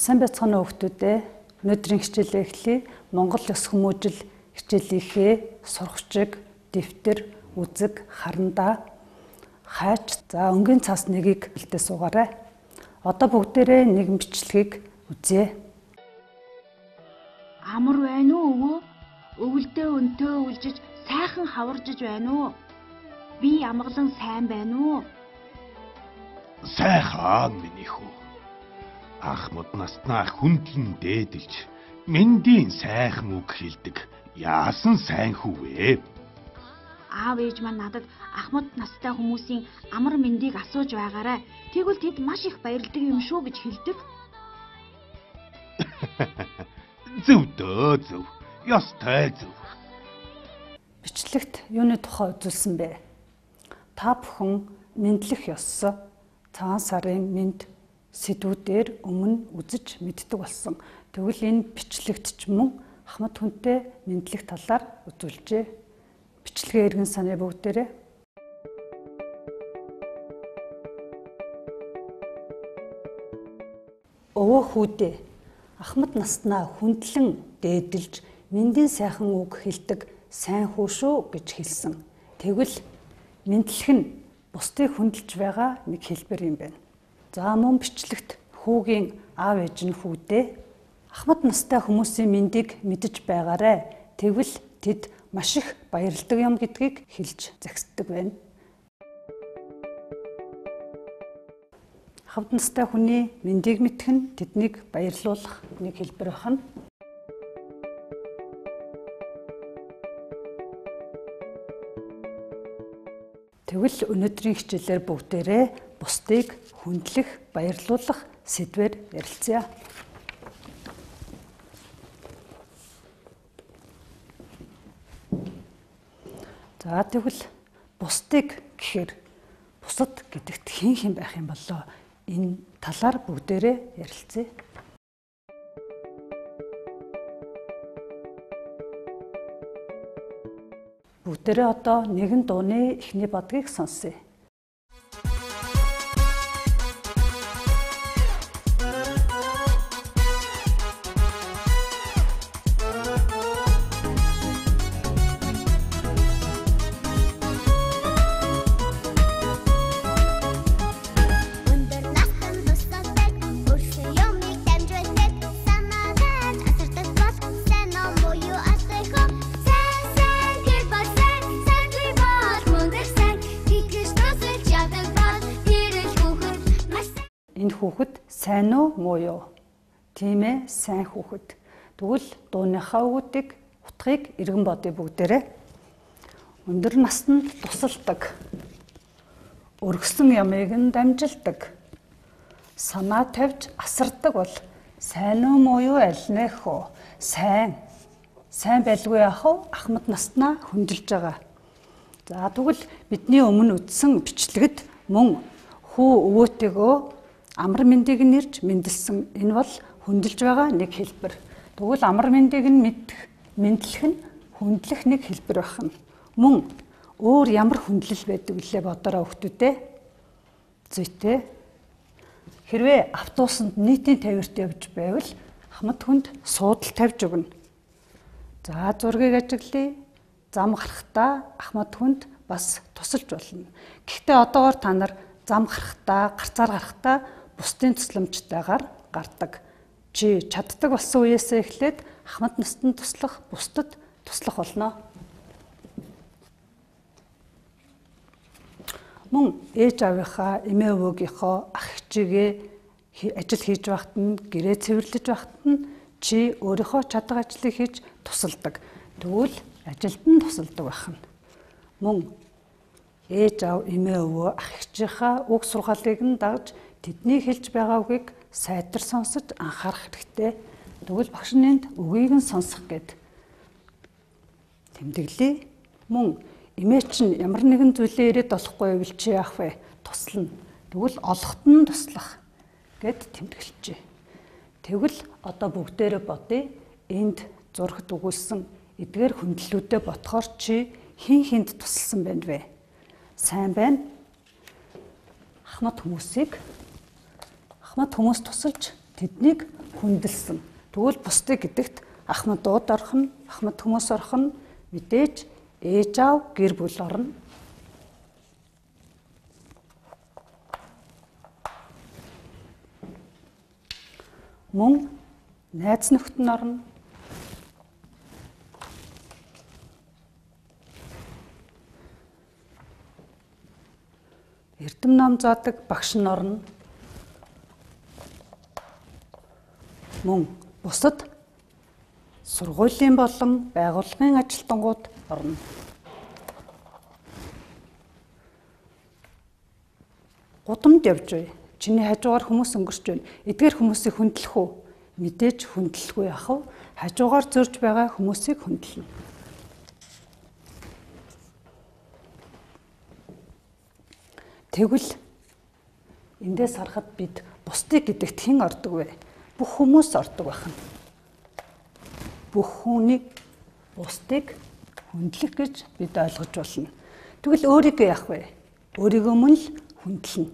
Сайн байцгаана уу хүүхдүүдээ. Өнөөдрийн хичээлээ эхлэе. Монгол ёс хүмүүжил хичээлийнхээ сургачиг, дэвтэр, үзэг, харандаа, хайч, за өнгийн цаас нэгийг хэлдэ суугаарай. Одоо бүгдээрээ нэгэн бичлэгийг үзье. Амар байна уу өвөө? Өвөлдөө өнтөө үлжиж сайхан хаваржиж байна уу? Би амгалан сайн байна уу? Сайхан миний хүү. Ахмад наснаа хүндлэн дээдэлж мэндийн сайхан үг хэлдэг. Яасан сайн хүү вэ? Аав ээж маань надад ахмад настай хүмүүсийн амар мэндийг асууж байгаарай. Тэгвэл тэд маш их баярлдаг юм шүү гэж хэлдэг. Зөв дөө зөв. Ёстой зөв. Бичлэгт юуны тухай үзүүлсэн бэ? Та бүхэн мэдлэх ёс, цагаан сарын мэд сэдвүүдээр өмнө үзэж мэддэг болсон. Тэгвэл энэ бичлэгт ч мөн ахмад хүнтэй мэдлэх талаар үзүүлжээ. Бичлэгээ эргэн санаа бүгдээрээ. Өвөө хүүдээ ахмад наснаа хүндлэн дээдэлж мэндийн сайхан үг хэлдэг сайн хүү шүү гэж хэлсэн. Тэгвэл мэдлэх нь бусдыг хүндэлж байгаа нэг хэлбэр юм байна. За мөн бичлэгт хүүгийн аав ээж нь хүүдээ ахмад настай хүмүүсийн мэндийг мэдэж байгаарай. Тэгвэл тэд маш их баярлдаг юм гэдгийг хэлж загсдаг байна. Ахмад настай хүний мэндийг мэдэх нь тэднийг баярлуулах нэг хэлбэр байна. Тэгвэл өнөөдрийн хичээлээр бүгдээрээ бусдыг хүндлэх, баярлуулах сэдвээр ярилцъя. За тэгвэл бусдыг гэхээр бусад гэдэгт хэн байх юм болоо? Энэ талаар бүгдээрээ ярилцъя. Бүгдээрээ одоо нэгэн дууны эхний бадгийг сонсъё. Энэ хүүхэд сайн уу муу юу? Тийм ээ, сайн хүүхэд. Тэгвэл дууныхаа үгүүдийг утгыг эргэн бодъё бүгдээрээ. Өндөр наснд тусалдаг. Өргөсөн ямыг нь дамжилдаг. Санаа тавьж асардаг бол сайн уу муу юу аль нэх үү? Сайн. Сайн байлгүй яах вэ? Ахмад наснаа хүндэлж байгаа. За тэгвэл бидний өмнө үзсэн бичлэгт мөн хүү өвөөтэйгөө амар мэндийг нь ирж мэндэлсэн. Энэ бол хүндэлж байгаа нэг хэлбэр. Тэгвэл амар мэндийг нь мэдлэх нь хүндлэх нэг хэлбэр байна. Мөн өөр ямар хүндлэл байдаг вүлээ бодороо хүүхдүүдээ. Зүйтэй. Хэрвээ автобусанд нийтийн тавирт явж байвал ахмад хүнд суудал тавьж өгнө. За зургийг ажиглая. Зам гарахдаа ахмад хүнд бас тусалж болно. Гэхдээ одоогоор та нар зам гарахдаа, гарцаар гарахдаа бусдын тусламжтайгаар гардаг. Чи чаддаг болсон үеэсээ эхлээд ахмад настанд туслах, бусдад туслах болно. Мөн ээж аавынхаа, эмээ өвөөгийнхөө, ах ээжигээ ажил хийж байхад нь, гэрээ цэвэрлэж байхад нь чи өөрийнхөө чадах ажлыг хийж тусалдаг. Тэгвэл ажилд нь тусалдаг байна. Мөн ээж аав, эмээ өвөө, ах ээжийнхаа үг сургаалыг нь дагж тэдний хэлж байгаа үгийг сайтар сонсож анхаарах хэрэгтэй. Тэгвэл багш нэнд үгийг нь сонсох гэд тэмдэглэе. Мөн эмээ чинь ямар нэгэн зүйлээ ирээд олохгүй байвал чи яах вэ? Туслана. Тэгвэл олохт нь туслах гэд тэмдэглэжээ. Тэгвэл одоо бүгдээрээ бодъё. Энд зурагт өгүүлсэн эдгээр хүндлэлүүдэд бодохоор чи хин хинд тусалсан байна вэ? Сайн байна. Ахмад хүмүүс тусалж тэднийг хүндэлсэн. Тэгвэл бусдыг гэдэгт ахмадууд орхон, ахмад хүмүүс орхон, мэдээж ээж аав гэр бүл орно. Мөн найз нөхд нь орно. Эрдэм ном заадаг багш нь орно. Мөн бусад сургуулийн болон байгууллагын ажилтнууд орно. Гудамд явж бай. Чиний хажуугаар хүмүүс өнгөрч байна. Эдгээр хүмүүсийг хүндлэх үү? Мэдээж хүндлэхгүй яхав. Хажуугаар зөрж байгаа хүмүүсийг хүндэлнэ. Тэгвэл эндээс харахад бид бусдыг гэдэгт хэн ордог вэ? Бүх хүмүүс ордог байх нь. Бүх хүнийг бусдыг хүндлэх гэж бид ойлгож болно. Тэгвэл өөрийгөө яах вэ? Өөрийгөө мөн л хүндлэнэ.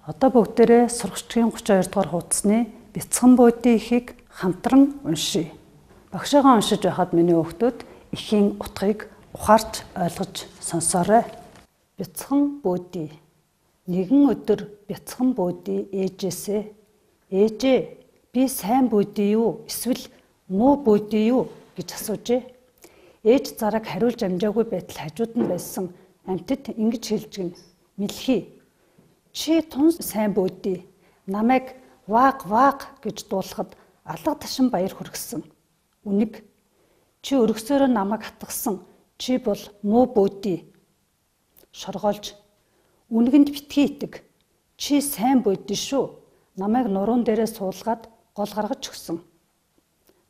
Одоо бүгдээрээ сурагчдын 32 дугаар хуудасны бяцхан буудын эхийг хамтран уншийе. Багшаагаа уншиж байхад миний хүүхдүүд эхийн утгыг ухаарч ойлгож сонсоорой. Бяцхан буудий. Нэгэн өдөр бяцхан буудий ээжээсээ "Ээжээ, би сайн буудий юу? Эсвэл муу буудий юу?" гэж асуужээ. Ээж зараг хариулж амжаагүй байтал хажууд нь байсан амьтад ингэж хэлж гин: "Мэлхий, чи тун сайн буудий. Намайг вааг гэж дуулахад алга ташин баяр хүргэсэн. Үнэг, чи өргөсөөрөө намайг хатгсан. Чи бол муу буудий." Шоргоолж: "Үнэгэнд битгий итэг. Чи сайн буудий шүү. Намайг нуруунд дээрээ суулгаад гол гаргаж өгсөн."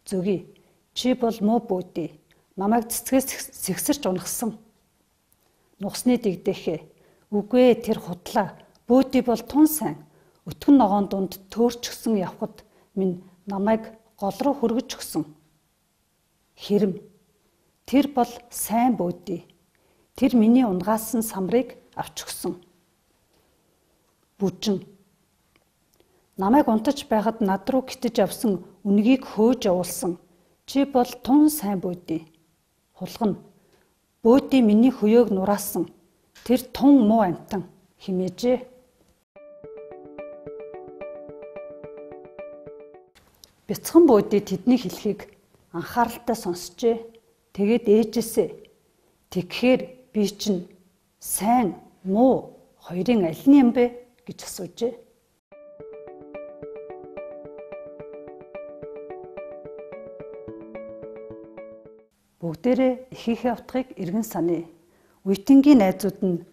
"Зөгий, чи бол муу буудий. Намайг цэцгээс сэгсэрч унагсан." Нухсны дэгдэхээ: "Үгүй ээ, тэр худлаа. Буудий бол тун сайн. Өтгөн ногоон дунд төөрчгсөн явхад минь намайг гол руу хөргөж өгсөн." Хэрэм: "Тэр бол сайн буудий. Тэр миний унгаасан самрыг авч өгсөн." Бүжин: "Намайг унтаж байхад над руу гитэж авсан үнэгийг хөөж явуулсан. Чи бол тун сайн буудий." Хулгана: "Буудий миний хөөөг нураасан. Тэр тун муу амьтан" хэмээжээ. Бяцхан буудий тэдний хэлхийг анхааралтай сонсчээ. Тэгээд ээжээсээ: "Тэгэхээр би чинь сайн, муу хоёрын аль нь юм бэ?" гэж асуужээ. Бүгдээрээ эхийнхээ утгыг эргэн саная. Үеийнгийн найзууд нь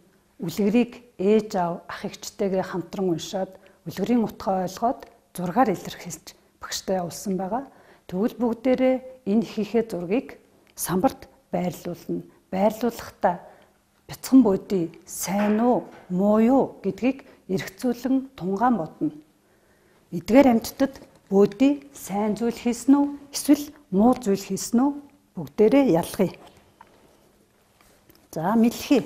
үлгэрийг ээж аав ах эгчтэйгээ хамтран уншаад үлгэрийн утгаа ойлгоод зургаар илэрхийлж багштай явуулсан байгаа. Тэгвэл бүгдээрээ энэ ихийнхээ зургийг самбарт байрлуулна. Байрлуулахдаа бяцхан буудий сайн уу, муу юу гэдгийг эргцүүлэн тунгаан бодно. Эдгээр амьтдад буудий сайн зүйл хийсэн үү, эсвэл муу зүйл хийсэн үү? Бүгдээрээ ялгая. За, Мэлхий,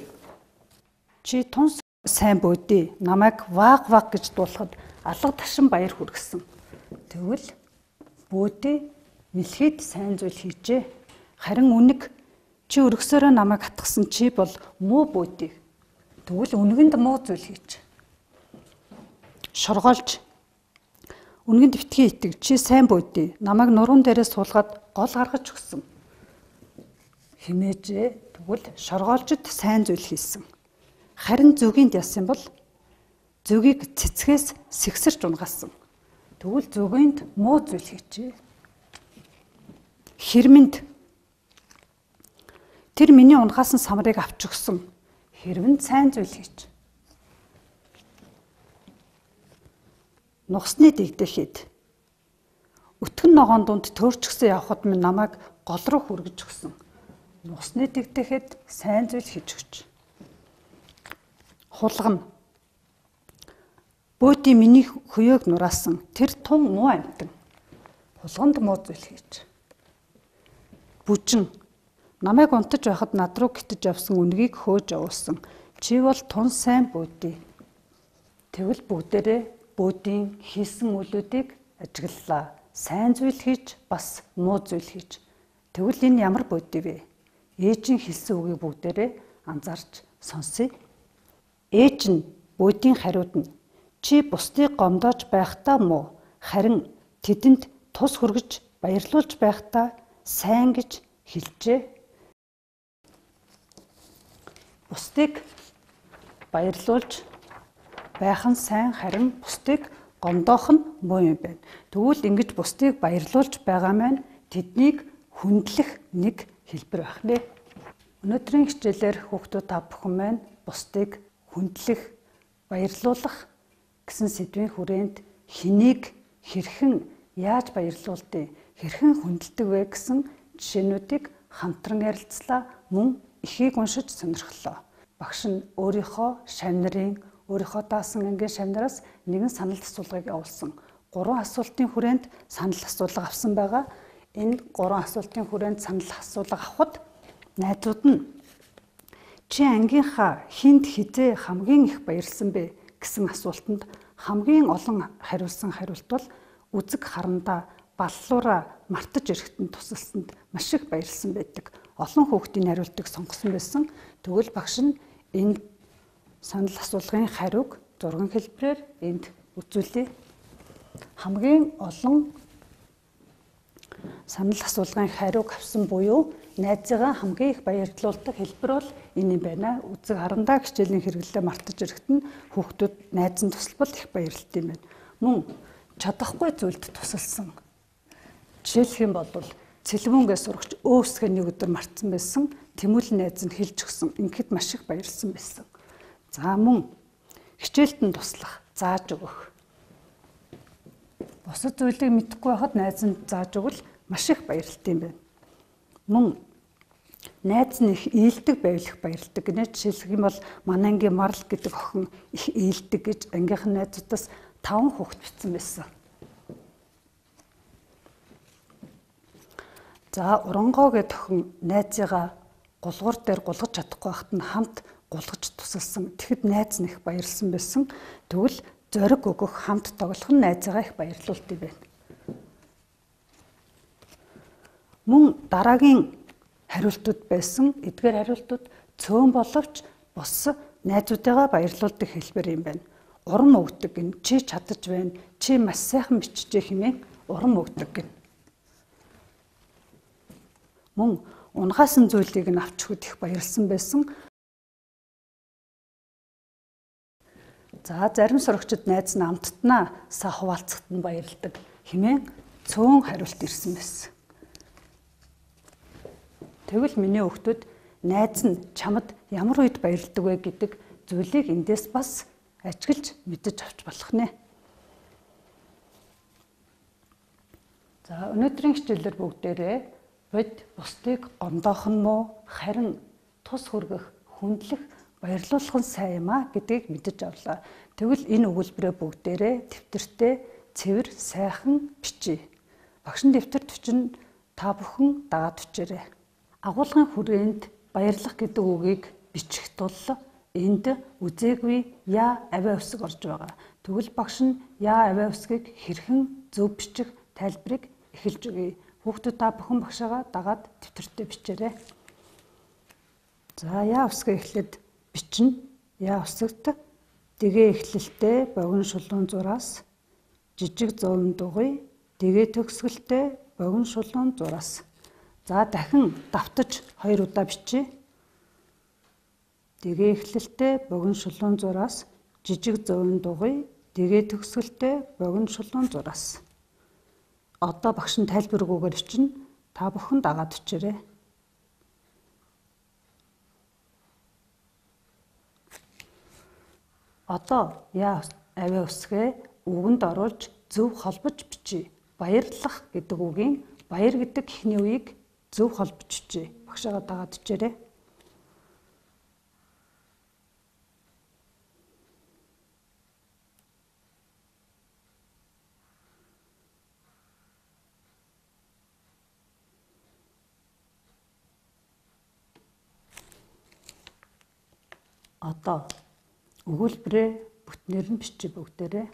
чи тун сайн буудий. Намайг вааг гэж дуулахад алга ташин баяр хүргэсэн. Тэгвэл буудий Мэлхийд сайн зүйл хийжээ. Харин үнэг, чи өргөсөөрөө намайг хатгсан. Чи бол муу буудий. Тэгвэл үнэгэнд муу зүйл хийж. Шоргоолж: "Үнэгэнд битгий итэг. Чи сайн буудий. Намайг нуруунд дээрээ суулгаад гол гаргаж өгсөн." хэмээжээ. Тэгвэл шоргоолжид сайн зүйл хийсэн. Харин зөгийн яасан бол зөгийг цэцгээс сэгсэрч унгаасан. Тэгвэл зөгөөнд муу зүйл хийжээ. Хэрмэнд: "Тэр миний унгаасан самрыг авч өгсөн." Хэрмэнд сайн зүйл хийж. Нухсны дэгдэхэд: "Өтгөн ногоон дунд төөрчгсөн явхад минь намайг гол руу хүргэж өгсөн." Нухсны дэгдэхэд сайн зүйл хийж өгч. Хулгана: "Буудий миний хөөөг нураасан. Тэр тун муу амьтан." Хулганд муу зүйл хийж. Бүжин: "Намайг унтаж байхад над руу гитэж авсан үнэгийг хөөж явуулсан. Чи бол тун сайн буудий." Тэгвэл бүгдээрээ бүүдийн хийсэн үйлүүдийг ажиглалаа. Сайн зүйл хийж бас муу зүйл хийж. Тэгвэл энэ ямар бүүдий вэ? Ээжийн хэлсэн үгийг бүгдээрээ анзаарч сонсъё. Ээж нь бүүдийн хариуд нь чи бусдыг гомдоож байхдаа муу, харин тэдэнд тус хүргэж баярлуулж байхдаа сайн гэж хэлжээ. Бусдыг баярлуулж байх нь сайн, харин бусдыг гомдоох нь муу юм байна. Тэгвэл ингэж бусдыг баярлуулж байгаа маань тэднийг хүндлэх нэг хэлбэр байх нэ. Өнөөдрийн хичээлээр хүүхдүүд та бүхэн маань бусдыг хүндлэх, баярлуулах гэсэн сэдвийн хүрээнд хэнийг хэрхэн яаж баярлуулдгийг, хэрхэн хүндэлдэг вэ гэсэн жишээнүүдийг хамтран ярилцлаа. Мөн эхийг уншиж сонирхлоо. Багш нь өөрийнхөө шавнарын, өөрийнхөө даасан ангийн шавнараас нэгэн санал асуулгыг явуулсан. 3 асуултын хүрээнд санал асуулга авсан байгаа. Энэ 3 асуултын хүрээнд санал асуулга авахд найзууд нь чи ангийнхаа хинд хизээ хамгийн их баярлсан бэ гэсэн асуултанд хамгийн олон хариулсан хариулт бол үзэг харандаа баллуура мартаж ирэхэд тусалсанд маш их баярлсан байдаг. Олон хүүхдийн хариултыг сонгосон байсан. Тэгвэл багш нь энэ санал асуулгын хариуг зурган хэлбэрээр энд үзүүлье. Хамгийн олон санал асуулгын хариуг авсан буюу найзыгаа хамгийн их баярлуулдаг хэлбэр бол энэ юм байна. Үзэг харандаа хичээлийн хэрэглээ мартаж ирэхэд нь хүүхдүүд найзан тусалбал их баярлалт юм байна. Мөн чадахгүй зүйлд тусалсан. Жишээлх юм бол цэлбүүнгээ сурагч өөсгөө нэг өдөр мартсан байсан. Тэмүүлэн найз нь хэлж өгсөн. Ингээд маш их баярлсан байсан. За мөн хичээлд нь туслах, зааж өгөх. Бусад зүйлийг мэдэхгүй байхад найз нь зааж өгвөл маш их баярлалт юм байна. Мөн найз нь их ээлдэг байвал их баярлдаг гинэ. Жишээлх юм бол манай ангийн Марл гэдэг охин их ээлдэг гэж ангийнхан найзуудаас 5 хүүхэд бичсэн байсан. За Урангоо гэдэг охин найзыгаа гулгуур дээр гулгаж чадахгүй байхад нь хамт гулгаж тусалсан. Тэгэхэд найз нь их баярлсан байсан. Тэгвэл зориг өгөх, хамт тоглох нь найзыгаа их баярлуулт юм байна. Мөн дараагийн хариултууд байсан. Эдгээр хариултууд цөөн боловч бус найзуудыгаа баярлуулдаг хэлбэр юм байна. Урам өгдөг гин, чи чадаж байна, чи маш сайхан бичжээ хэмээн урам өгдөг гин. Мөн унгаасан зүйлийг нь авч өгөхөд их баярлсан байсан. За зарим сурагчид найз нь амттнаа са хуваалцахад нь баярлдаг хэмээн цөөн хариулт ирсэн байсан. Тэгвэл миний хүүхдүүд найз нь чамд ямар үед баярлдаг вэ гэдэг зүйлийг эндээс бас ажиглаж мэдэж авч болох нэ. За өнөөдрийн хичээлээр бүгдээрээ бид бусдыг гомдоох нь муу, харин тус хүргэх, хүндлэх, баярлуулах нь сайн юм а гэдгийг мэдэж авлаа. Тэгвэл энэ өгүүлбэрээ бүгдээрээ дэвтэртээ цэвэр сайхан бичиж. Багшин дэвтэр төчин та бүхэн дагаад бичээрэй. Агуулгын хүрээнд баярлах гэдэг үгийг бичих тул энд үзээгүй яа авиа үсэг орж байгаа. Тэгвэл багш нь яа авиа үсгийг хэрхэн зөв бичих тайлбарыг эхэлж өгье. Хүүхдүүд та бүхэн багшаагаа дагаад дэвтэртээ бичээрэй. За яа үсгээ эхлээд бичнэ. Яа үсэгт дэгээ эхлэлтэй богино шулуун зураас жижиг зовн дугуй дэгээ төгсгөлтэй богино шулуун зураас. За дахин давтаж 2 удаа бичье. Дэгээ эхлэлтэй богино шулуун зураас жижиг зовн дугуй дэгээ төгсгөлтэй богино шулуун зураас. Одоо багш нь тайлбаргүйгээр бичнэ. Та бүхэн дагаад бичээрэй. Одоо яа авиа үсгээ үгэнд оруулж зөв холбож бичье. Баярлах гэдэг үгийн баяр гэдэг эхний үеийг зөв холбож бичье. Багшаагаа дагаад бичээрэй. Одоо өгүүлбэрээ бүтнээр нь бичиж бүгдээрээ.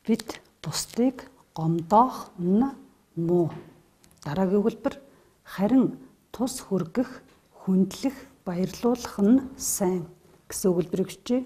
бид бусдыг гомдоох нь муу. Дараагийн өгүүлбэр харин тус хүргэх, хүндлэх, баярлуулах нь сайн гэсэн өгүүлбэрийг бичье.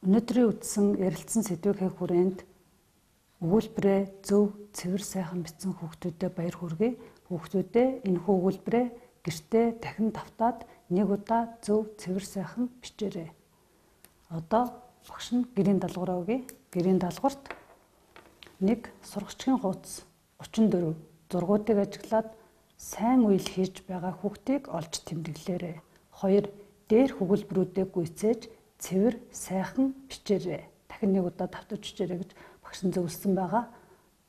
Өнөөдрийн үдсэн ярилцсан сэдвийнхээ хүрээнд өгүүлбэрээ зөв, цэвэр, сайхан бичсэн хүүхдүүдэд баяр хүргэе. Хүүхдүүдээ энэхүү өгүүлбэрээ гэртээ дахин давтаад нэг удаа зөв, цэвэр, сайхан бичээрэй. Одоо багш нь гэрийн даалгавраа өгье. Гэрийн даалгаварт 1. Сургачгийн хуудас 34 зургуудыг ажиглаад сайн үйл хийж байгаа хүүхдийг олж тэмдэглээрэй. 2. Дээрх өгүүлбэрүүдээ гүйцээж цэвэр, сайхан бичээрэй. Дахин нэг удаа давтаж бичээрэй гэж багш нь зөвлөсөн байгаа.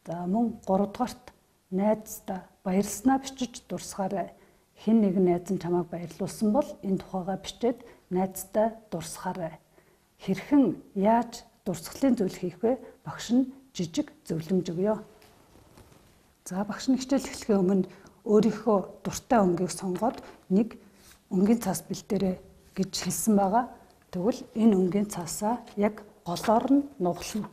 За мөн 3 дугаарт найздаа баярлснаа бичиж дурсгаарай. Хэн нэгэн найз нь чамайг баярлуулсан бол энэ тухайгаа бичээд найздаа дурсгаарай. Хэрхэн яаж дурсгалын зүйл хийх вэ? Багш нь жижиг зөвлөмж өгье. За багш нь хичээл эхлэхийн өмнө өөрийнхөө дуртай өнгийг сонгоод нэг өнгийн цаас бэлдээрэй гэж хэлсэн байгаа. Тэгвэл энэ өнгийн цаасаа яг голоор нь нугална.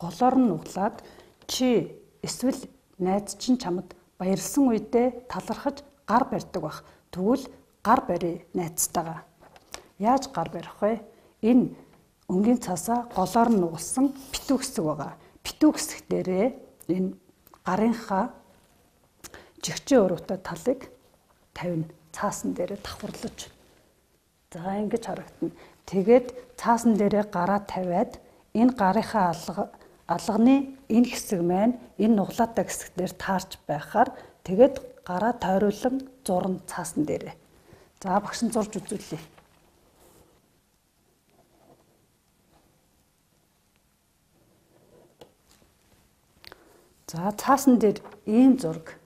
Голоор нь нуглаад чи эсвэл найз чинь чамд баярлсан үедээ талархаж гар барьдаг бах. Тэгвэл гар барья найзтайгаа. Яаж гар барих вэ? Энэ өнгийн цаасаа голоор нь нугалсан битүү хэсэг байгаа. Битүү хэсэг дээрээ энэ гарынхаа жигчээ өрөвтэй талыг тавина. Цаасан дээрээ давхарлаж. За ингэж харагдана. Тэгээд цаасан дээрээ гараа тавиад энэ гарынхаа алганы энэ хэсэг маань энэ нуглаатай хэсэг дээр таарч байхаар тэгээд гараа тойруулан зурна цаасан дээрээ. За багш нь зурж үзүүлье. За цаасан дээр ийм зураг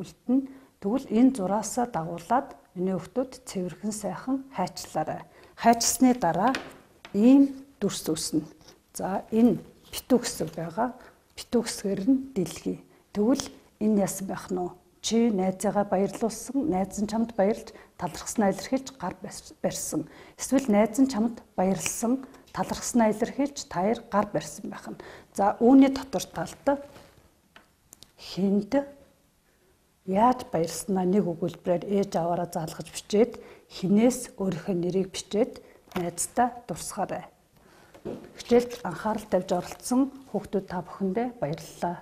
үлдэнэ. Тэгвэл энэ зураасаа дагуулад миний хүүхдүүд цэвэрхэн сайхан хайчлаарай. Хайчсны дараа ийм дүрс үүснэ. За энэ битүү хэсэг байгаа. Битүү хэсгээр нь дэлгий. Тэгвэл энэ яасан байх нь вэ? Чи найзаагаа баярлуулсан, найз нь чамд баярлж талархснаа илэрхийлж гар барьсан. Эсвэл найз нь чамд баярлсан, талархснаа илэрхийлж таяр гар барьсан байх нь. За үүний дотор талд хинд яаж баярлснаа нэг өгүүлбэрээр ээж аваараа заалгаж бичээд хинээс өөрийнхөө нэрийг бичээд найздаа дурсгаарай. Хичээлд анхаарал тавьж оролцсон хүүхдүүд та бүхэндээ баярлалаа.